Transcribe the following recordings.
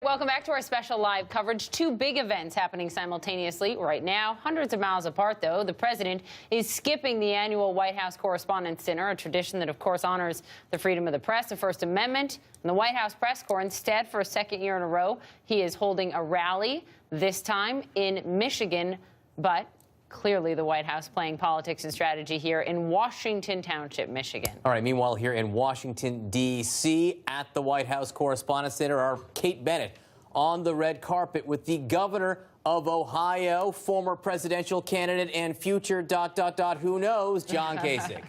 welcome back to our special live coverage. Two big events happening simultaneously right now, hundreds of miles apart, though. The president is skipping the annual White House Correspondents' Dinner, a tradition that, of course, honors the freedom of the press, the First Amendment, and the White House press corps. Instead, for a second year in a row, he is holding a rally, this time in Michigan, but clearly the White House playing politics and strategy here in Washington Township, Michigan. All right, meanwhile, here in Washington, D.C., at the White House Correspondents' Dinner, our Kate Bennett on the red carpet with the governor of Ohio, former presidential candidate and future ... who knows, John Kasich.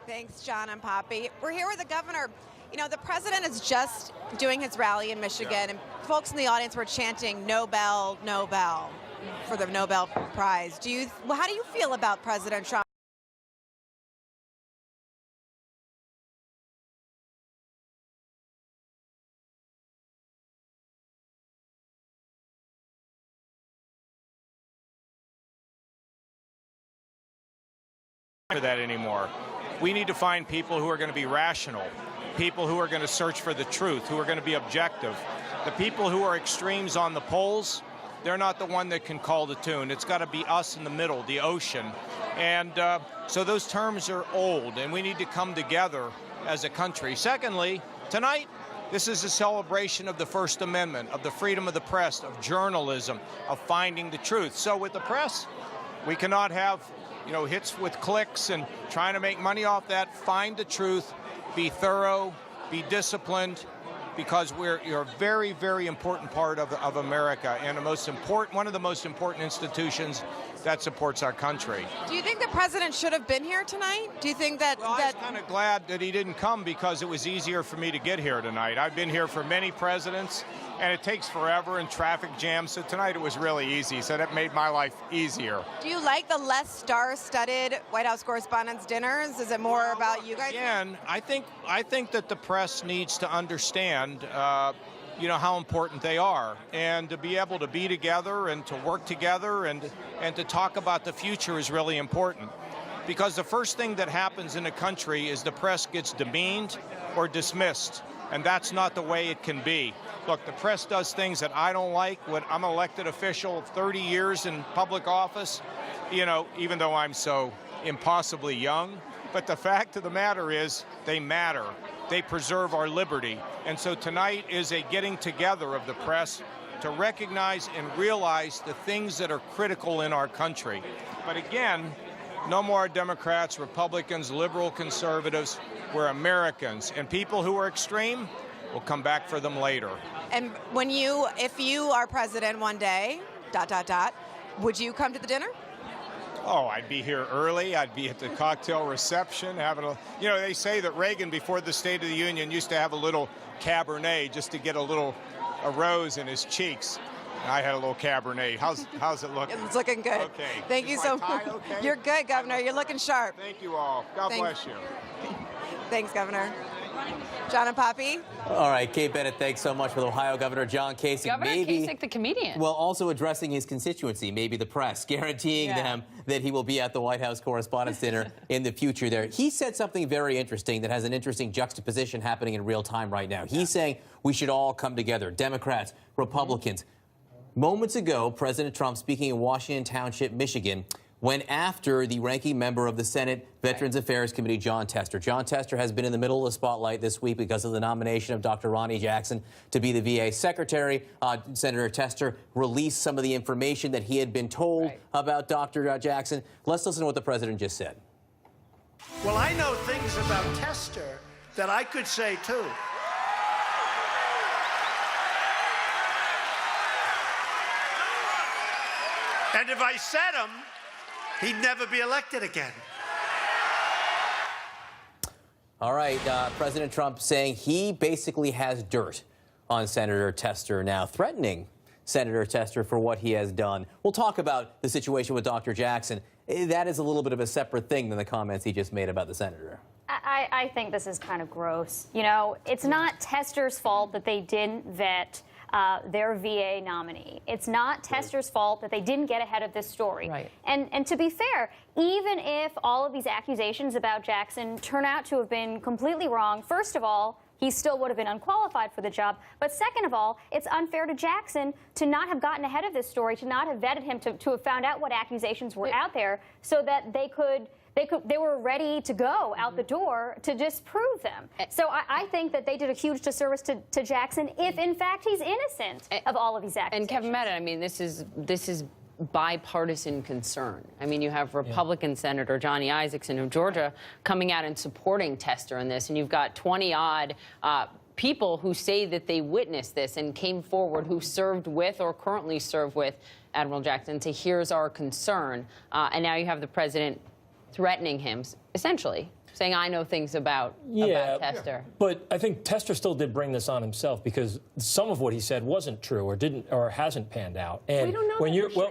Thanks, John and Poppy. We're here with the governor. You know, the president is just doing his rally in Michigan, and folks in the audience were chanting, "Nobel, Nobel," for the Nobel Prize. How do you feel about President Trump? For that anymore. We need to find people who are going to be rational, people who are going to search for the truth, who are going to be objective. The people who are extremes on the polls, they're not the one that can call the tune. It's got to be us in the middle, the ocean. And so those terms are old, and we need to come together as a country. Secondly, tonight, this is a celebration of the First Amendment, of the freedom of the press, of journalism, of finding the truth. So with the press, we cannot have hits with clicks and trying to make money off that. Find the truth, be thorough, be disciplined, because you're a very, very important part of America and one of the most important institutions that supports our country. Do you think the president should have been here tonight? Do you think that... Well, I was kind of glad that he didn't come because it was easier for me to get here tonight. I've been here for many presidents, and it takes forever and traffic jams, so tonight it was really easy, so that made my life easier. Do you like the less star-studded White House Correspondents' Dinners? Is it more about you guys? Again, I think that the press needs to understand how important they are, and to be able to be together and to work together and to talk about the future is really important. Because the first thing that happens in a country is the press gets demeaned or dismissed, and that's not the way it can be. Look, the press does things that I don't like. When I'm an elected official of 30 years in public office, even though I'm so impossibly young, but the fact of the matter is they matter. They preserve our liberty. And so tonight is a getting together of the press to recognize and realize the things that are critical in our country. But again, no more Democrats, Republicans, liberal, conservatives. We're Americans. And people who are extreme, we'll come back for them later. And if you are president one day, ... would you come to the dinner? Oh, I'd be here early. I'd be at the cocktail reception having they say that Reagan, before the State of the Union, used to have a little Cabernet just to get a rose in his cheeks. I had a little Cabernet. How's it looking? It's looking good. Okay. Thank you so much. Okay? You're good, Governor. You're looking sharp. Thank you all. God bless you. Thanks, Governor. John and Poppy. All right, Kate Bennett, thanks so much for the Ohio Governor John Kasich. Governor Kasich, the comedian. Well, also addressing his constituency, maybe the press, guaranteeing them that he will be at the White House Correspondents' Dinner in the future there. He said something very interesting that has an interesting juxtaposition happening in real time right now. He's saying we should all come together, Democrats, Republicans. Moments ago, President Trump, speaking in Washington Township, Michigan, went after the ranking member of the Senate Veterans Affairs Committee, John Tester. John Tester has been in the middle of the spotlight this week because of the nomination of Dr. Ronnie Jackson to be the VA secretary. Senator Tester released some of the information that he had been told about Dr. Jackson. Let's listen to what the president just said. Well, I know things about Tester that I could say, too. And if I said them, he'd never be elected again. All right, President Trump saying he basically has dirt on Senator Tester now, threatening Senator Tester for what he has done. We'll talk about the situation with Dr. Jackson. That is a little bit of a separate thing than the comments he just made about the senator. I think this is kind of gross. It's not Tester's fault that they didn't vet their VA nominee. It's not Tester's fault that they didn't get ahead of this story. Right. And to be fair, even if all of these accusations about Jackson turn out to have been completely wrong, first of all, he still would have been unqualified for the job. But second of all, it's unfair to Jackson to not have gotten ahead of this story, to not have vetted him, to have found out what accusations were out there so that they were ready to go out the door to disprove them. So I think that they did a huge disservice to Jackson if, in fact, he's innocent of all of these accusations. And Kevin Madden, I mean, this is bipartisan concern. I mean, you have Republican Senator Johnny Isakson of Georgia coming out and supporting Tester in this, and you've got 20-odd people who say that they witnessed this and came forward who served with or currently serve with Admiral Jackson to here's our concern. And now you have the president threatening him, essentially, saying, I know things about Tester. But I think Tester still did bring this on himself because some of what he said wasn't true or hasn't panned out. And we don't know when you're sure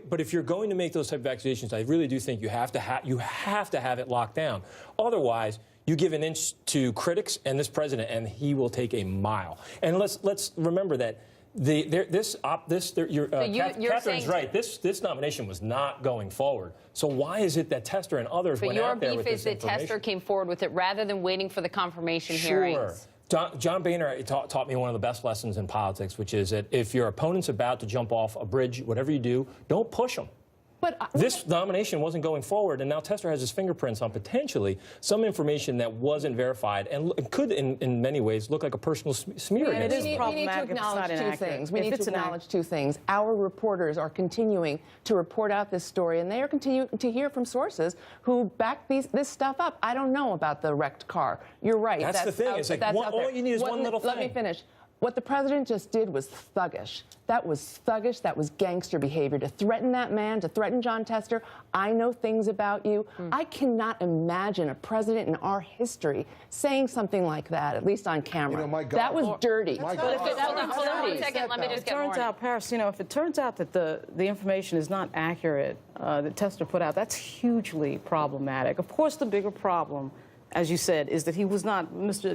but if you're going to make those type of accusations, I really do think you have to have it locked down. Otherwise, you give an inch to critics and this president, and he will take a mile. And let's remember that. Catherine's right. This nomination was not going forward. So why is it that Tester and others went out there with this information? But your beef is that Tester came forward with it rather than waiting for the confirmation hearings. John Boehner taught me one of the best lessons in politics, which is that if your opponent's about to jump off a bridge, whatever you do, don't push them. But this nomination wasn't going forward, and now Tester has his fingerprints on potentially some information that wasn't verified and could, in many ways, look like a personal smear. And it is problematic. We need to acknowledge two things. We need to acknowledge two things. Our reporters are continuing to report out this story, and they are continuing to hear from sources who back this stuff up. I don't know about the wrecked car. You're right. That's the thing. It's like all you need is one little thing. Let me finish. What the president just did was thuggish. That was thuggish. That was gangster behavior. To threaten that man, to threaten John Tester, I know things about you. I cannot imagine a president in our history saying something like that, at least on camera. You know, my God. That was dirty. Hold on 1 second. Let me just get more. It turns out, Paris, you know, if it turns out that the information is not accurate that Tester put out, that's hugely problematic. Of course, the bigger problem, as you said, is that he was not,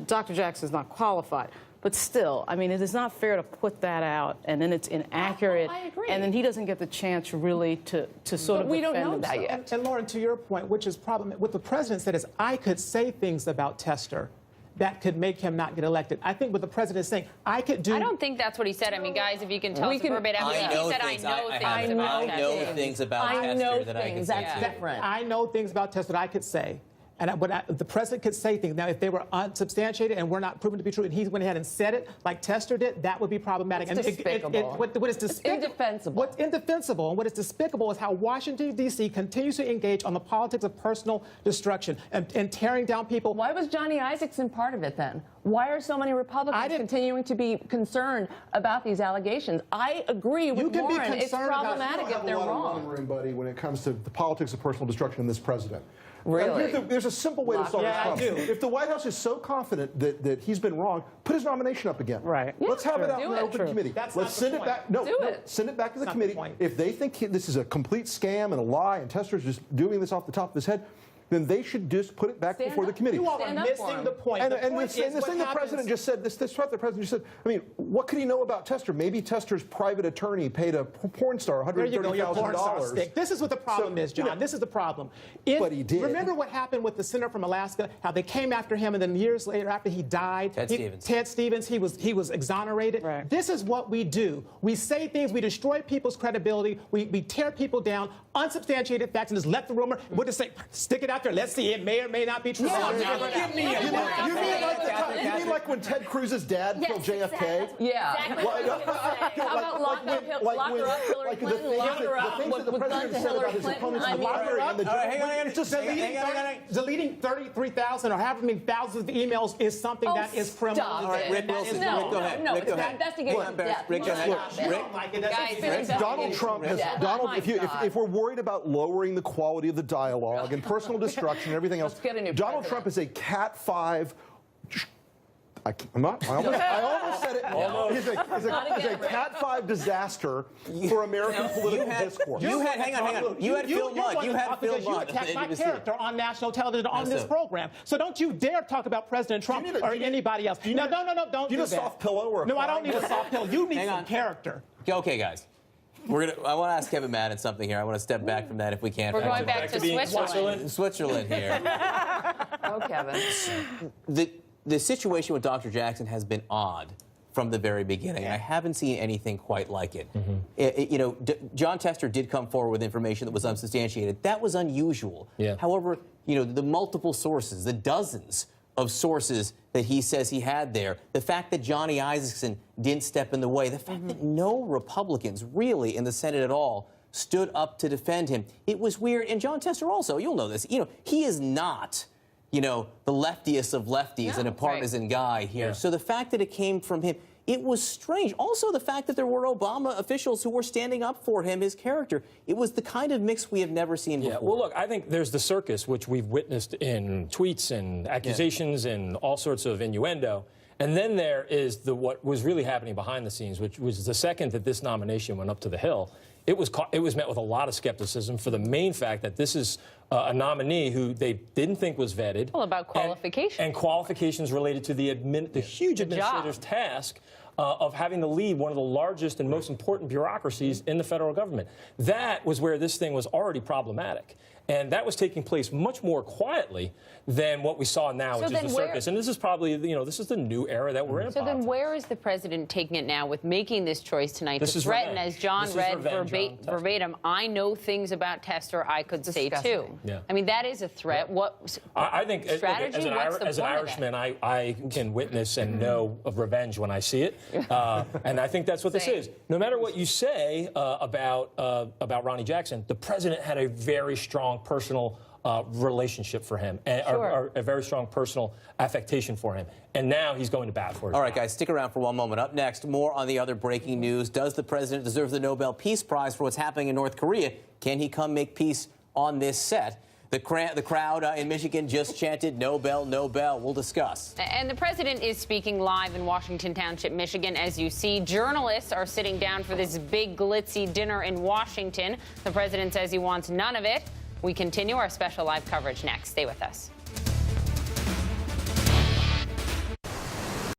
Dr. Jackson is not qualified. But still, I mean, it is not fair to put that out, and then it's inaccurate. I agree. And then he doesn't get the chance really to sort of we don't know himself. that yet. And Lauren, to your point, which is problem, what the president said is, I could say things about Tester that could make him not get elected. I think what the president is saying, I could do. I don't think that's what he said. I mean, guys, if you can tell us verbatim, he said, I know things about I know Tester. I know things about Tester that I can things. say. That's different. I know things about Tester that I could say. And the president could say things. Now, if they were unsubstantiated and were not proven to be true, and he went ahead and said it like Tester did, that would be problematic. It's despicable. What is despicable? It's indefensible. What's indefensible and what is despicable is how Washington, D.C. continues to engage on the politics of personal destruction and tearing down people. Why was Johnny Isakson part of it then? Why are so many Republicans continuing to be concerned about these allegations? I agree with Warren. It's problematic if they're wrong. Room, buddy, when it comes to the politics of personal destruction in this president. Really? There's a simple way to solve this problem. If the White House is so confident that he's been wrong, put his nomination up again. Right. Let's have it out in an open committee. Let's send it back. No, send it back to the committee. If they think this is a complete scam and a lie, and Tester's just doing this off the top of his head, then they should just put it back before the committee. You all are missing the point. And this thing the president just said, this threat the president just said, I mean, what could he know about Tester? Maybe Tester's private attorney paid a porn star $130,000. This is what the problem is, John. This is the problem. But he did. Remember what happened with the senator from Alaska, how they came after him, and then years later, after he died, Ted Stevens, he was exonerated. Right. This is what we do. We say things, we destroy people's credibility, we tear people down, unsubstantiated facts, and just let the rumor, we'll just say, stick it out there, let's see, it may or may not be true. You mean like when Ted Cruz's dad killed JFK? Yeah. How about lock her up, Hillary Clinton, lock her up with guns to Hillary Clinton? Deleting 33,000 or however many thousands of emails is something that is criminal. Stop. All right, Rick Wilson. Rick, go ahead. No, Rick, go it's ahead. investigation. Rick, go ahead. Donald Trump has if we're worried about lowering the quality of the dialogue and personal destruction and everything else, Donald Trump is a Cat 5. I almost said it. He's a Cat 5 disaster for American political discourse. Hang on. You had Phil Mudd. You attacked my character on national television on this program. So don't you dare talk about President Trump or anybody else. No, don't do that. You need a soft pillow or a No, I don't need a soft pillow. You need some character. Okay, guys. I want to ask Kevin Madden something here. I want to step back from that if we can. We're going back to Switzerland. Switzerland here. Oh, Kevin. the situation with Dr. Jackson has been odd from the very beginning. I haven't seen anything quite like it. You know, John Tester did come forward with information that was unsubstantiated. That was unusual. However, you know, the multiple sources, the dozens of sources that he says he had there, the fact that Johnny Isaacson didn't step in the way, the fact that no Republicans really in the Senate at all stood up to defend him, it was weird. And John Tester also, you'll know this, you know, he is not, you know, the leftiest of lefties and a partisan guy here. So the fact that it came from him, it was strange. Also, the fact that there were Obama officials who were standing up for him, his character, it was the kind of mix we have never seen before. Well, look, I think there's the circus, which we've witnessed in tweets and accusations and all sorts of innuendo. And then there is what was really happening behind the scenes, which was the second that this nomination went up to the Hill. It was met with a lot of skepticism for the main fact that this is a nominee who they didn't think was vetted. Well, about qualifications. And qualifications related to the huge administrator's task of having to lead one of the largest and most important bureaucracies in the federal government. That was where this thing was already problematic. And that was taking place much more quietly than what we saw now, which is the circus. And this is probably, you know, this is the new era that we're in. So then where is the president taking it now with making this choice tonight to threaten, as John read verbatim, I know things about Tester I could say too. I mean, that is a threat. What I think, strategy? as an Irishman, I can witness and know of revenge when I see it. And I think that's what this is. No matter what you say about Ronnie Jackson, the president had a very strong personal relationship for him, or a very strong personal affectation for him. And now he's going to bat for it. All right, guys, stick around for one moment. Up next, more on the other breaking news. Does the president deserve the Nobel Peace Prize for what's happening in North Korea? Can he come make peace on this set? The crowd in Michigan just chanted, Nobel, Nobel. We'll discuss. And the president is speaking live in Washington Township, Michigan. As you see, journalists are sitting down for this big, glitzy dinner in Washington. The president says he wants none of it. We continue our special live coverage next. Stay with us.